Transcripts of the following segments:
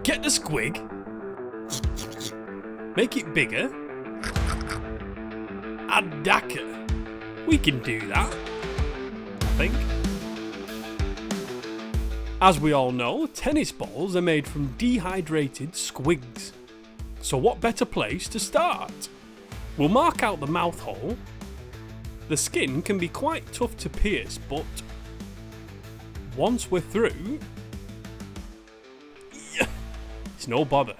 Get the squig. Make it bigger. Add DAKKA. We can do that, I think. As we all know, tennis balls are made from dehydrated squigs. So what better place to start? We'll mark out the mouth hole. The skin can be quite tough to pierce, but once we're through, it's no bother.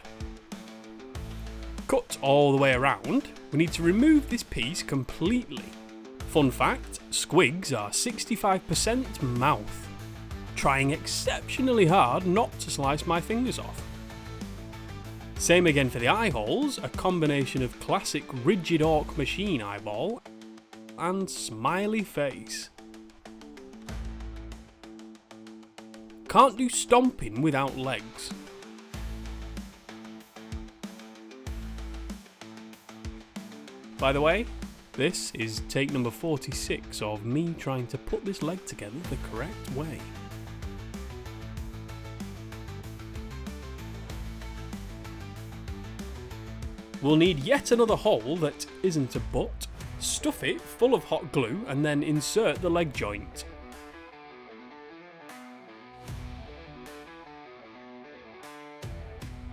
Cut all the way around, we need to remove this piece completely. Fun fact, squigs are 65% mouth. Trying exceptionally hard not to slice my fingers off. Same again for the eye holes, a combination of classic rigid orc machine eyeball and smiley face. Can't do stomping without legs. By the way, this is take number 46 of me trying to put this leg together the correct way. We'll need yet another hole that isn't a butt, stuff it full of hot glue and then insert the leg joint.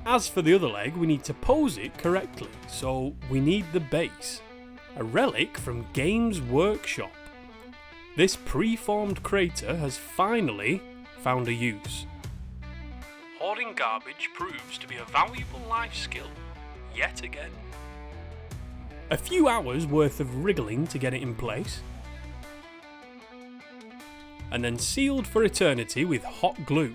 As for the other leg, we need to pose it correctly, so we need the base, a relic from Games Workshop. This pre-formed crater has finally found a use. Hoarding garbage proves to be a valuable life skill. Yet again. A few hours worth of wriggling to get it in place, and then sealed for eternity with hot glue.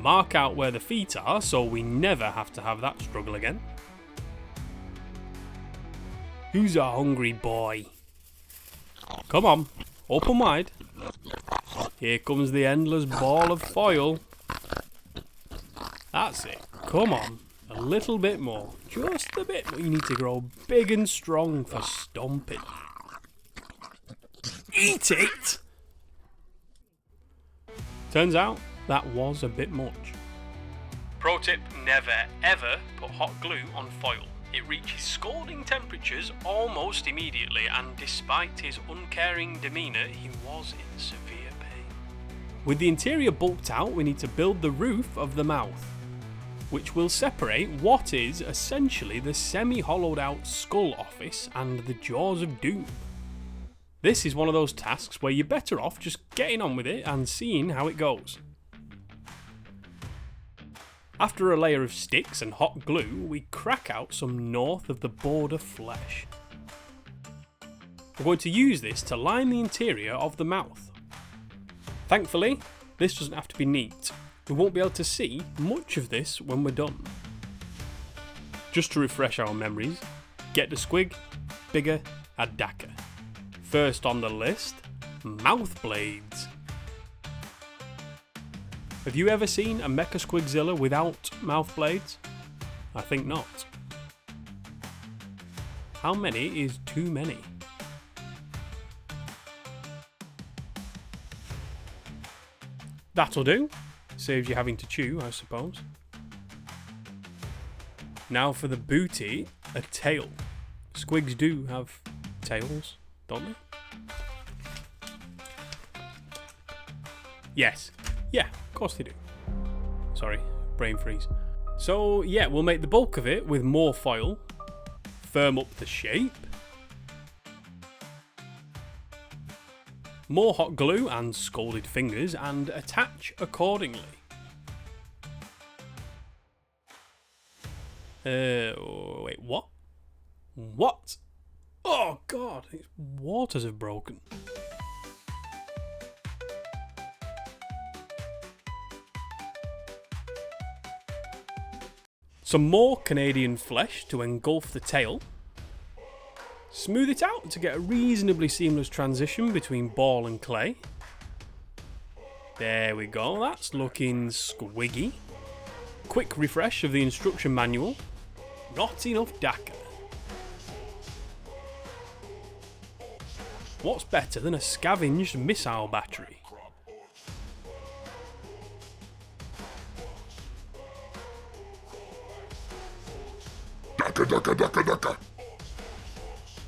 Mark out where the feet are so we never have to have that struggle again. Who's a hungry boy? Come on, open wide. Here comes the endless ball of foil. That's it. Come on. A little bit more. Just a bit more. You need to grow big and strong for stomping. Eat it! Turns out that was a bit much. Pro tip, never ever put hot glue on foil. It reaches scalding temperatures almost immediately, and despite his uncaring demeanour, he was in severe pain. With the interior bulked out, we need to build the roof of the mouth, which will separate what is essentially the semi-hollowed out skull office and the jaws of doom. This is one of those tasks where you're better off just getting on with it and seeing how it goes. After a layer of sticks and hot glue, we crack out some north of the border flesh. We're going to use this to line the interior of the mouth. Thankfully, this doesn't have to be neat. We won't be able to see much of this when we're done. Just to refresh our memories, get the squig, bigger, add DAKKA. First on the list, mouth blades. Have you ever seen a Mecha-Squigzilla without mouth blades? I think not. How many is too many? That'll do. Saves you having to chew, I suppose. Now for the booty, a tail. Squigs do have tails, don't they? Yes. Yeah, of course they do. Sorry, brain freeze. So yeah, we'll make the bulk of it with more foil, firm up the shape, more hot glue and scalded fingers, and attach accordingly. Wait, what? What? Oh god, its waters have broken. Some more Canadian flesh to engulf the tail. Smooth it out to get a reasonably seamless transition between ball and clay. There we go, that's looking squiggy. Quick refresh of the instruction manual. Not enough DAKKA. What's better than a scavenged missile battery?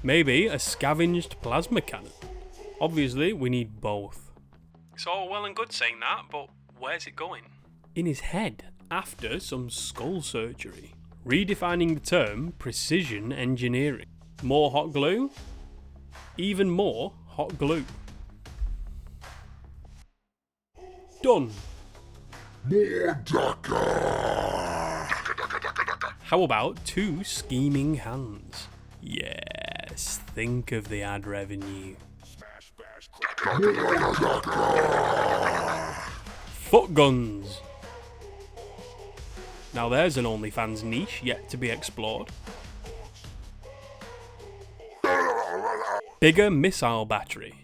Maybe a scavenged plasma cannon. Obviously, we need both. It's all well and good saying that, but where's it going? In his head, after some skull surgery. Redefining the term precision engineering. More hot glue? Even more hot glue. Done. More DAKKA. How about 2 scheming hands? Yes, think of the ad revenue. Foot guns. Now there's an OnlyFans niche yet to be explored. Bigger missile battery.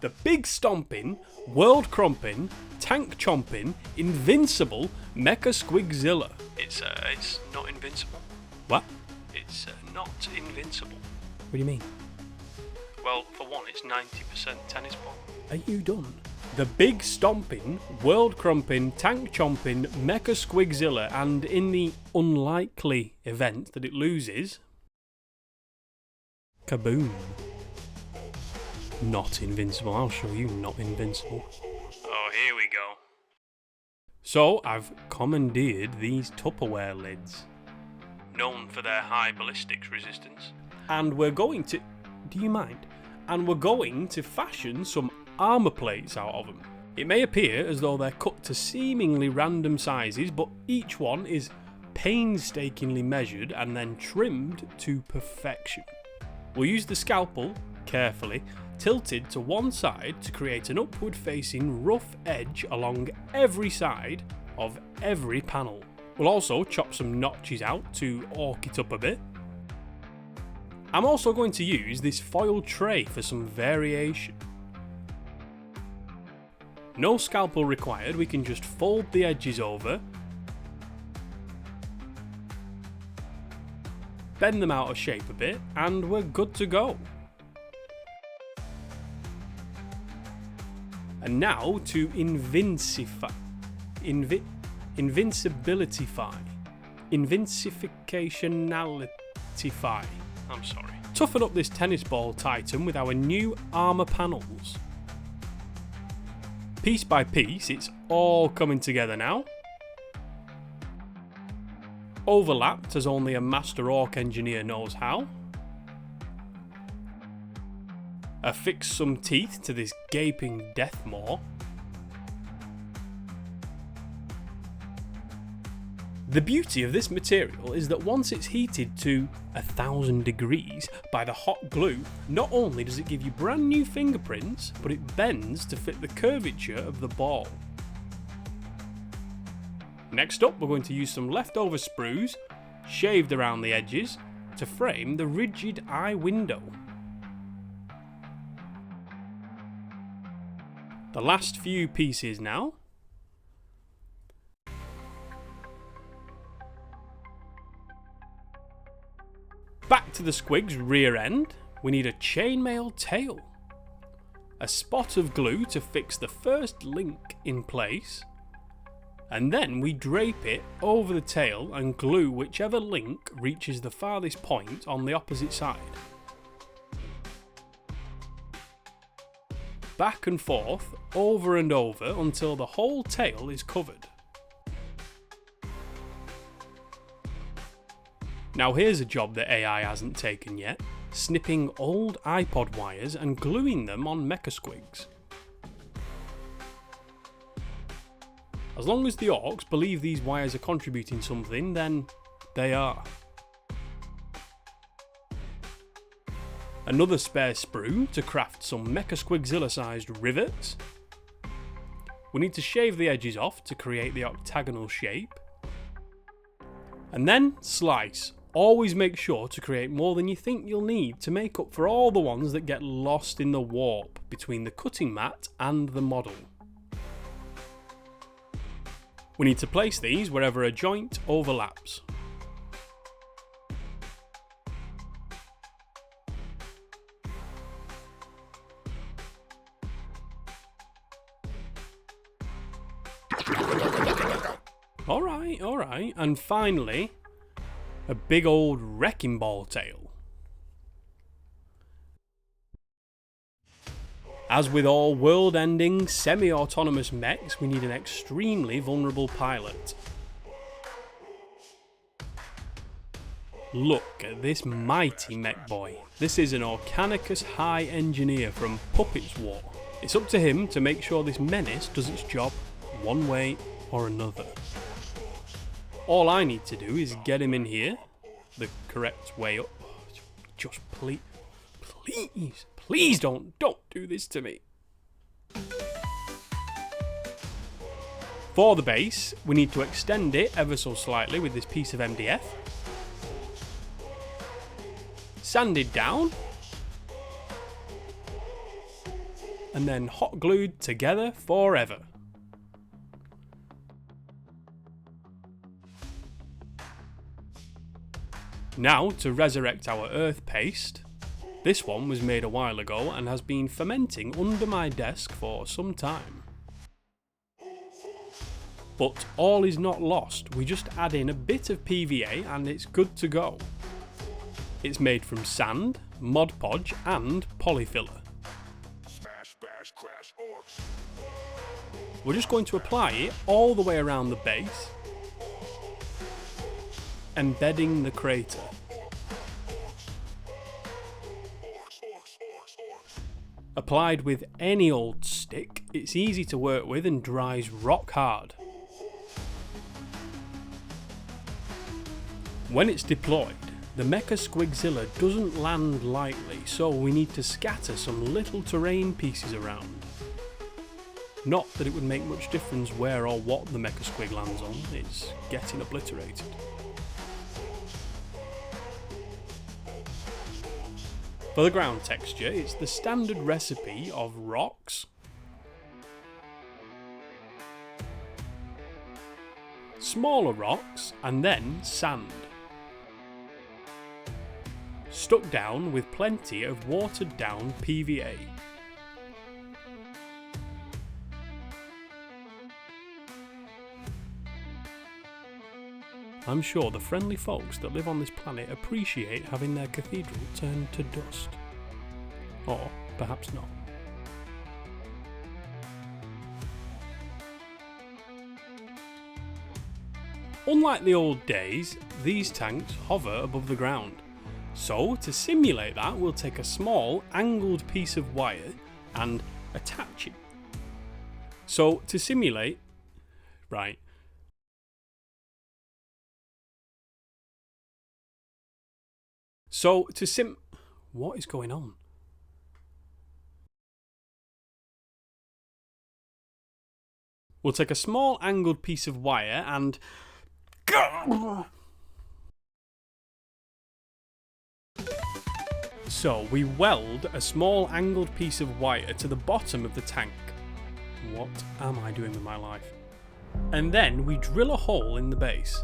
The big stomping, world crumping, tank chomping, invincible Mecha-Squigzilla. It's not invincible. What? It's not invincible. What do you mean? Well, for one, it's 90% tennis ball. Are you done? The big stomping, world crumping, tank chomping Mecha-Squigzilla, and in the unlikely event that it loses, Kaboom. Not invincible. I'll show you not invincible. Oh, here we go. So, I've commandeered these Tupperware lids, known for their high ballistics resistance. And we're going to... Do you mind? And we're going to fashion some armour plates out of them. It may appear as though they're cut to seemingly random sizes, but each one is painstakingly measured and then trimmed to perfection. We'll use the scalpel, carefully, tilted to one side to create an upward facing rough edge along every side of every panel. We'll also chop some notches out to ork it up a bit. I'm also going to use this foil tray for some variation. No scalpel required, we can just fold the edges over, bend them out of shape a bit, and we're good to go. And now to invincificationalify. I'm sorry. Toughen up this tennis ball titan with our new armour panels. Piece by piece, it's all coming together now. Overlapped as only a master orc engineer knows how. Affix some teeth to this gaping death maw. The beauty of this material is that once it's heated to 1000 degrees by the hot glue, not only does it give you brand new fingerprints, but it bends to fit the curvature of the ball. Next up, we're going to use some leftover sprues, shaved around the edges, to frame the rigid eye window. The last few pieces now. Back to the Squigs rear end, we need a chainmail tail. A spot of glue to fix the first link in place, and then we drape it over the tail and glue whichever link reaches the farthest point on the opposite side. Back and forth, over and over until the whole tail is covered. Now here's a job that AI hasn't taken yet, snipping old iPod wires and gluing them on MechaSquigs. As long as the orcs believe these wires are contributing something, then they are. Another spare sprue to craft some MechaSquigzilla sized rivets. We need to shave the edges off to create the octagonal shape. And then slice. Always make sure to create more than you think you'll need to make up for all the ones that get lost in the warp between the cutting mat and the model. We need to place these wherever a joint overlaps. Alright. And finally, a big old wrecking ball tail. As with all world-ending, semi-autonomous mechs, we need an extremely vulnerable pilot. Look at this mighty mech boy. This is an Orktober High engineer from Puppets War. It's up to him to make sure this menace does its job one way or another. All I need to do is get him in here, the correct way up. Just please don't do this to me. For the base, we need to extend it ever so slightly with this piece of MDF. Sand it down. And then hot glued together forever. Now to resurrect our earth paste. This one was made a while ago and has been fermenting under my desk for some time. But all is not lost, we just add in a bit of PVA and it's good to go. It's made from sand, Mod Podge and polyfiller. We're just going to apply it all the way around the base, embedding the crater. Applied with any old stick, it's easy to work with and dries rock hard. When it's deployed, the Mecha-Squigzilla doesn't land lightly, so we need to scatter some little terrain pieces around. Not that it would make much difference where or what the Mecha-Squig lands on, it's getting obliterated. For the ground texture, it's the standard recipe of rocks, smaller rocks, and then sand. Stuck down with plenty of watered down PVA. I'm sure the friendly folks that live on this planet appreciate having their cathedral turned to dust. Or perhaps not. Unlike the old days, these tanks hover above the ground. So to simulate that, we'll take a small angled piece of wire and attach it. So to simulate, right. So to what is going on? We'll take a small angled piece of wire and so we weld a small angled piece of wire to the bottom of the tank. What am I doing with my life? And then we drill a hole in the base.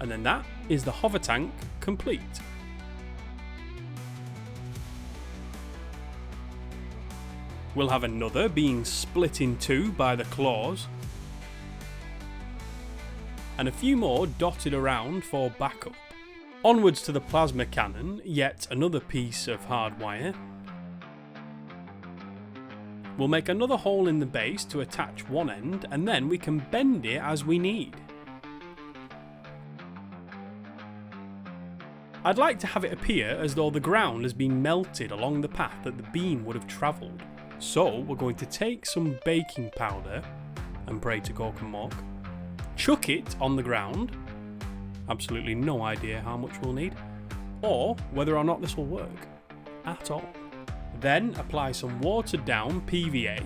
And then that is the hover tank complete. We'll have another being split in two by the claws, and a few more dotted around for backup. Onwards to the plasma cannon, yet another piece of hard wire. We'll make another hole in the base to attach one end, and then we can bend it as we need. I'd like to have it appear as though the ground has been melted along the path that the beam would have travelled. So we're going to take some baking powder, and pray to Gork and Mork, chuck it on the ground, absolutely no idea how much we'll need, or whether or not this will work at all. Then apply some watered down PVA.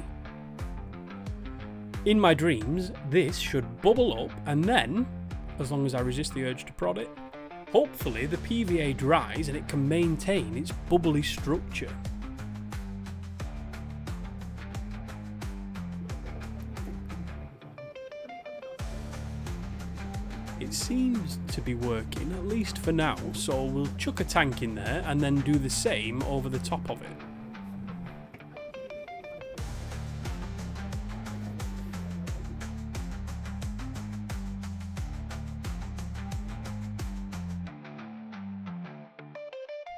In my dreams, this should bubble up, and then, as long as I resist the urge to prod it, hopefully the PVA dries and it can maintain its bubbly structure. It seems to be working, at least for now, so we'll chuck a tank in there and then do the same over the top of it.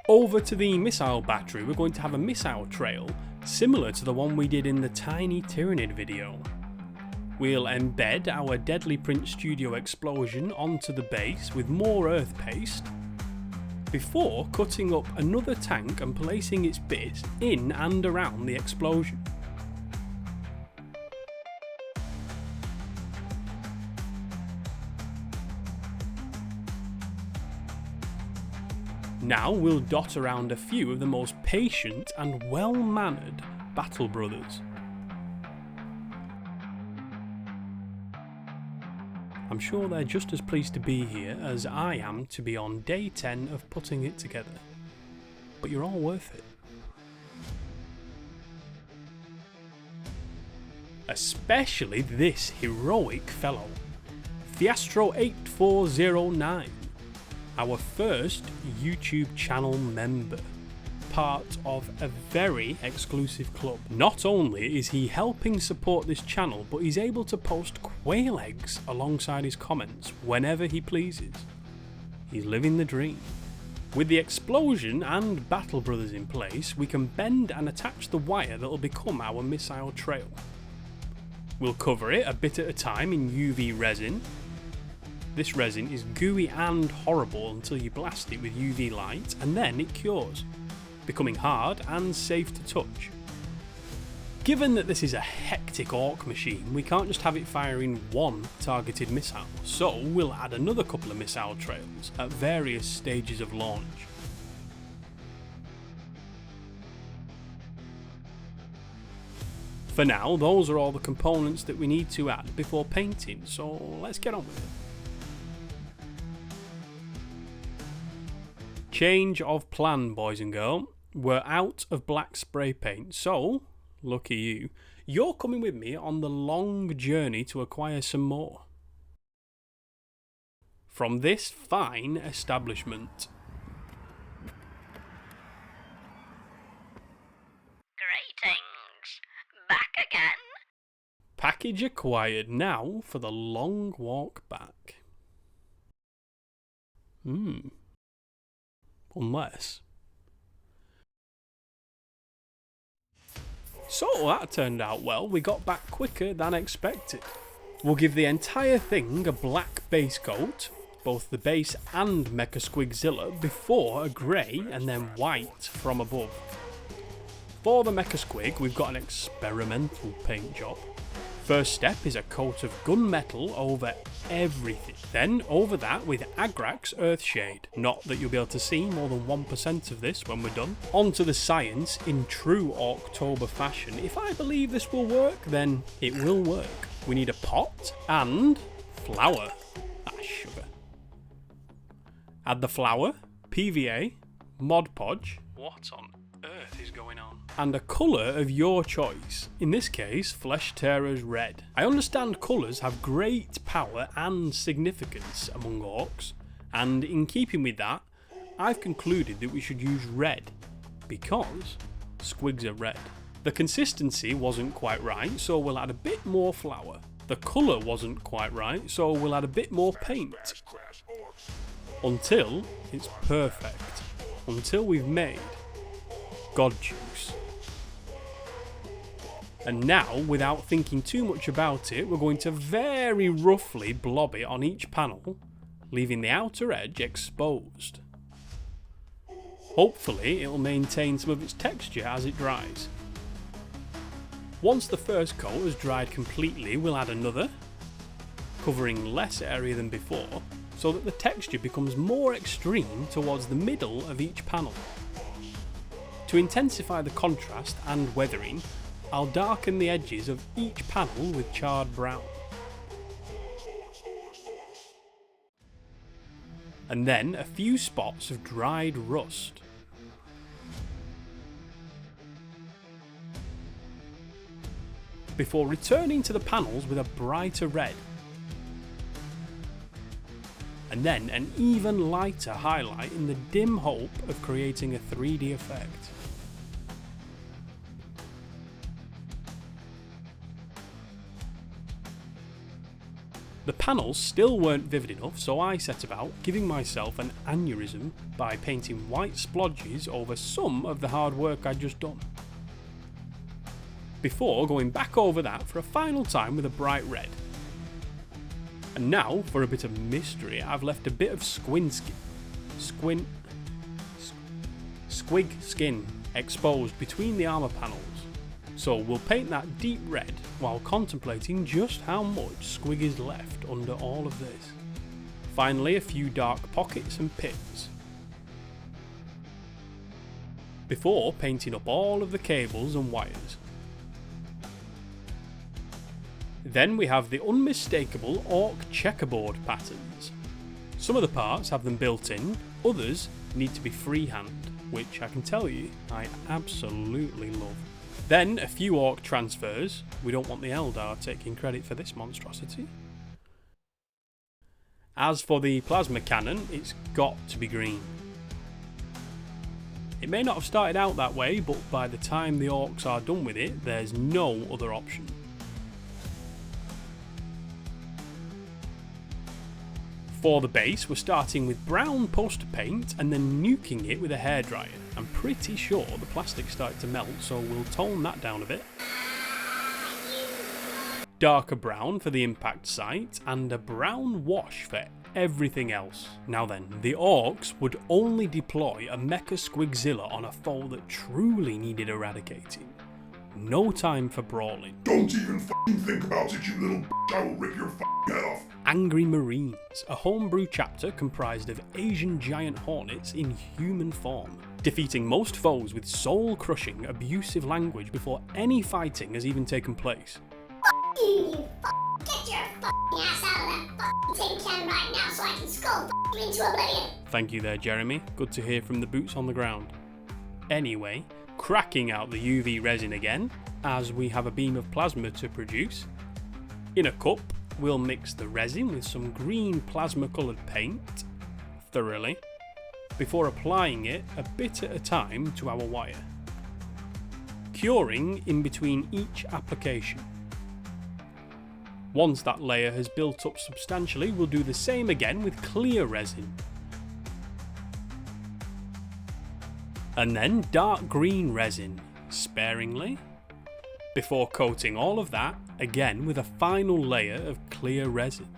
Over to the missile battery, we're going to have a missile trail similar to the one we did in the Tiny Tyrannid video. We'll embed our Deadly Print Studio explosion onto the base with more earth paste, before cutting up another tank and placing its bits in and around the explosion. Now we'll dot around a few of the most patient and well-mannered battle brothers. I'm sure they're just as pleased to be here as I am to be on day 10 of putting it together. But you're all worth it. Especially this heroic fellow, Fiastro8409, our first YouTube channel member, part of a very exclusive club. Not only is he helping support this channel, but he's able to post quail eggs alongside his comments whenever he pleases. He's living the dream. With the explosion and battle brothers in place, we can bend and attach the wire that will become our missile trail. We'll cover it a bit at a time in UV resin. This resin is gooey and horrible until you blast it with UV light, and then it cures, becoming hard and safe to touch. Given that this is a hectic orc machine, we can't just have it firing one targeted missile, so we'll add another couple of missile trails at various stages of launch. For now, those are all the components that we need to add before painting, so let's get on with it. Change of plan, boys and girls. We're out of black spray paint, so, lucky you, you're coming with me on the long journey to acquire some more. From this fine establishment. Greetings, back again? Package acquired, now for the long walk back. Unless... So that turned out well, we got back quicker than expected. We'll give the entire thing a black base coat, both the base and Mecha-Squigzilla, before a grey and then white from above. For the Mecha-Squig, we've got an experimental paint job. First step is a coat of gunmetal over everything. Then over that with Agrax Earthshade. Not that you'll be able to see more than 1% of this when we're done. On to the science in true ORKTOBER fashion. If I believe this will work, then it will work. We need a pot and flour. Sugar. Add the flour, PVA, Mod Podge. What on earth is going on? And a colour of your choice, in this case Flesh Tearer's Red. I understand colours have great power and significance among orcs, and in keeping with that, I've concluded that we should use red, because Squigs are red. The consistency wasn't quite right, so we'll add a bit more flour. The colour wasn't quite right, so we'll add a bit more paint. Until it's perfect. Until we've made God Juice. And now, without thinking too much about it, we're going to very roughly blob it on each panel, leaving the outer edge exposed. Hopefully it'll maintain some of its texture as it dries. Once the first coat has dried completely, we'll add another, covering less area than before, so that the texture becomes more extreme towards the middle of each panel. To intensify the contrast and weathering, I'll darken the edges of each panel with charred brown. And then a few spots of dried rust. Before returning to the panels with a brighter red. And then an even lighter highlight in the dim hope of creating a 3D effect. The panels still weren't vivid enough, so I set about giving myself an aneurysm by painting white splodges over some of the hard work I'd just done, before going back over that for a final time with a bright red. And now, for a bit of mystery, I've left a bit of squig skin exposed between the armour panels. So we'll paint that deep red while contemplating just how much squig is left under all of this. Finally, a few dark pockets and pits, before painting up all of the cables and wires. Then we have the unmistakable orc checkerboard patterns. Some of the parts have them built in, others need to be freehand, which I can tell you I absolutely love. Then a few orc transfers. We don't want the Eldar taking credit for this monstrosity. As for the plasma cannon, it's got to be green. It may not have started out that way, but by the time the orcs are done with it, there's no other option. For the base, we're starting with brown poster paint and then nuking it with a hairdryer. I'm pretty sure the plastic started to melt, so we'll tone that down a bit. Darker brown for the impact site, and a brown wash for everything else. Now then, the orcs would only deploy a Mecha-Squigzilla on a foe that truly needed eradicating. No time for brawling. Don't even f***ing think about it, you little b****. I will rip your f***ing head off. Angry Marines, a homebrew chapter comprised of Asian giant hornets in human form, defeating most foes with soul-crushing, abusive language before any fighting has even taken place. You get your ass out of that tin can right now so I can skull you into oblivion. Thank you there, Jeremy. Good to hear from the boots on the ground. Anyway, cracking out the UV resin again, as we have a beam of plasma to produce. In a cup, we'll mix the resin with some green plasma coloured paint thoroughly, before applying it a bit at a time to our wire, curing in between each application. Once that layer has built up substantially, we'll do the same again with clear resin. And then dark green resin, sparingly, before coating all of that again with a final layer of clear resin.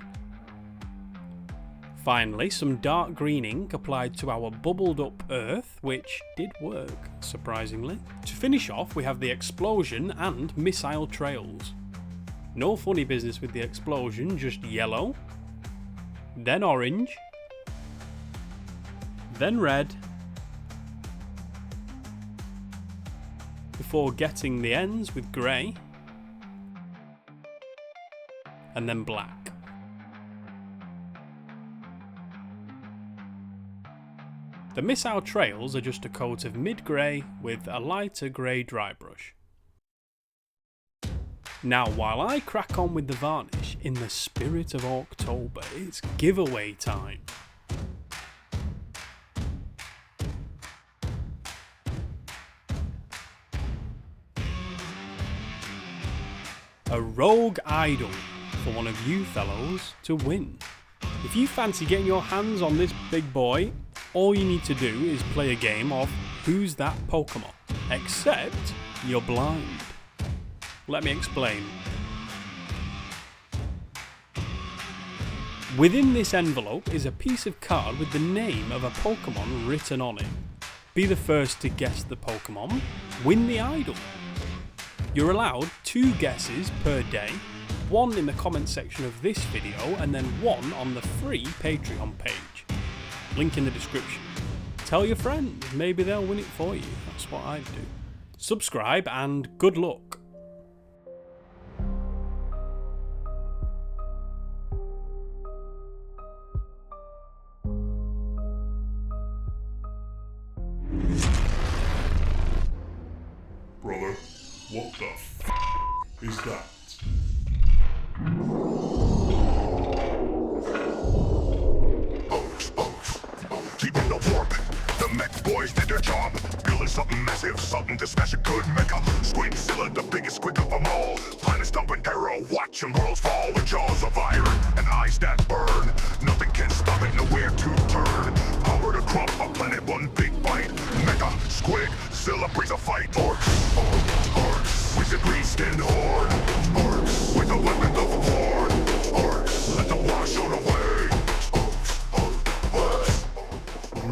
Finally, some dark green ink applied to our bubbled up earth, which did work, surprisingly. To finish off, we have the explosion and missile trails. No funny business with the explosion, just yellow, then orange, then red, before getting the ends with grey, and then black. The missile trails are just a coat of mid-grey with a lighter grey dry brush. Now, while I crack on with the varnish, in the spirit of Orktober, it's giveaway time. A rogue idol for one of you fellows to win. If you fancy getting your hands on this big boy, all you need to do is play a game of Who's That Pokemon? Except you're blind. Let me explain. Within this envelope is a piece of card with the name of a Pokemon written on it. Be the first to guess the Pokemon, win the idol. You're allowed 2 guesses per day, 1 in the comment section of this video and then 1 on the free Patreon page. Link in the description. Tell your friends, maybe they'll win it for you, that's what I'd do. Subscribe and good luck. Brother, what the f*** is that? Keep it up, work. The Mech boys did their job. Killing something massive, something to smash a good Mecha-Squigzilla, the biggest squig of them all. Planets dumping terror, watching worlds fall with jaws of iron and eyes that burn. Nothing can stop it, nowhere to turn. Power to crop a planet, one big bite. Mecha-Squigzilla brings a fight. Orks, with the green skin horde. Orks, with the weapon of a horde. Orks, let the war show the way.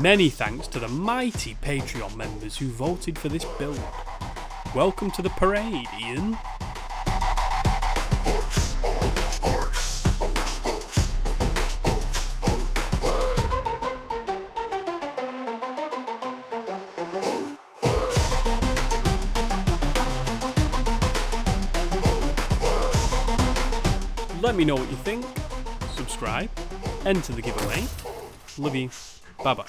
Many thanks to the mighty Patreon members who voted for this build. Welcome to the parade, Ian. Let me know what you think. Subscribe. Enter the giveaway. Love you. Bye bye.